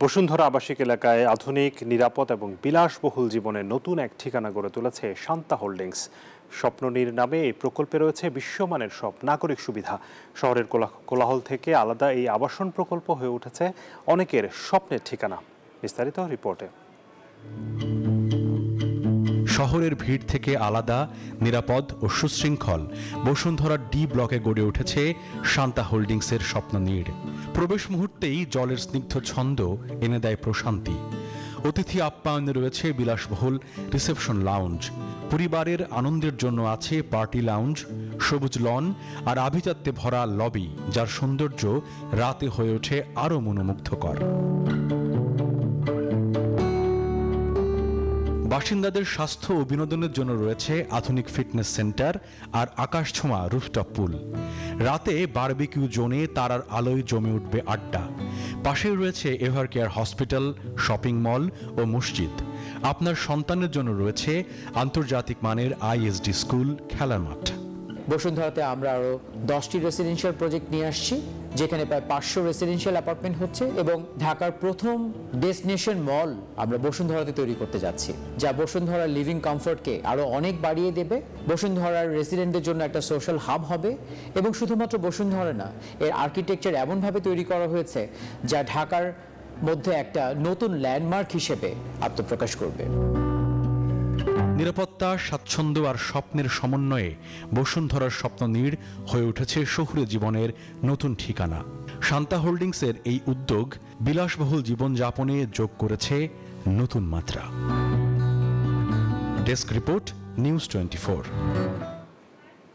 বসুন্ধরা আবাসিক এলাকায় আধুনিক, নিরাপদ এবং বিলাসবহুল জীবনের নতুন এক ঠিকানা গড়ে তুলেছে শান্তা হোল্ডিংস। স্বপ্ননীর নামে এই প্রকল্পে রয়েছে বিশ্বমানের সব নাগরিক সুবিধা। শহরের কোলাহল থেকে আলাদা এই আবাসন প্রকল্প হয়ে উঠেছে অনেকের স্বপ্নের ঠিকানা। বিস্তারিত রিপোর্টে। শহরের ভিড় থেকে আলাদা, নিরাপদ ও সুশৃঙ্খল বসুন্ধরার ডি ব্লকে গড়ে উঠেছে শান্তা হোল্ডিংসের স্বপ্ননীড়। প্রবেশ মুহূর্তেই জলের স্নিগ্ধ ছন্দ এনে দেয় প্রশান্তি। অতিথি আপ্যায়নে রয়েছে বিলাসবহুল রিসেপশন লাউঞ্জ। পরিবারের আনন্দের জন্য আছে পার্টি লাউঞ্জ, সবুজ লন আর আভিজাত্যে ভরা লবি, যার সৌন্দর্য রাতে হয়ে ওঠে আরও মনোমুগ্ধকর। বাসিন্দাদের স্বাস্থ্য ও বিনোদনের জন্য রয়েছে আধুনিক ফিটনেস সেন্টার আর আকাশছোঁয়া রুফটপ পুল। রাতে বারবিকিউ জোনে তারার আলোয় জমে উঠবে আড্ডা। পাশেই রয়েছে ever care hospital, shopping mall ও মসজিদ। আপনার সন্তানের জন্য রয়েছে আন্তর্জাতিক মানের আইএসডি স্কুল, খেলার মাঠ। বসুন্ধরাতে আমরা আরও 10টি রেসিডেন্সিয়াল প্রজেক্ট নিয়ে আসছি, যেখানে প্রায় 500 রেসিডেন্সিয়াল অ্যাপার্টমেন্ট হচ্ছে, এবং ঢাকার প্রথম ডেস্টিনেশন মল আমরা বসুন্ধরাতে তৈরি করতে যাচ্ছি, যা বসুন্ধরার লিভিং কমফোর্টকে আরও অনেক বাড়িয়ে দেবে। বসুন্ধরার রেসিডেন্টদের জন্য একটা সোশ্যাল হাব হবে, এবং শুধুমাত্র বসুন্ধরা না, এর আর্কিটেকচার এমনভাবে তৈরি করা হয়েছে যা ঢাকার মধ্যে একটা নতুন ল্যান্ডমার্ক হিসেবে আত্মপ্রকাশ করবে। নিরাপত্তা, স্বাচ্ছন্দ্য আর স্বপ্নের সমন্বয়ে বসুন্ধরার স্বপ্ননীড় হয়ে উঠেছে শহুরে জীবনের নতুন ঠিকানা। শান্তা হোল্ডিংসের এই উদ্যোগ বিলাসবহুল জীবনযাপনে যোগ করেছে নতুন মাত্রা। Desk report, news 24।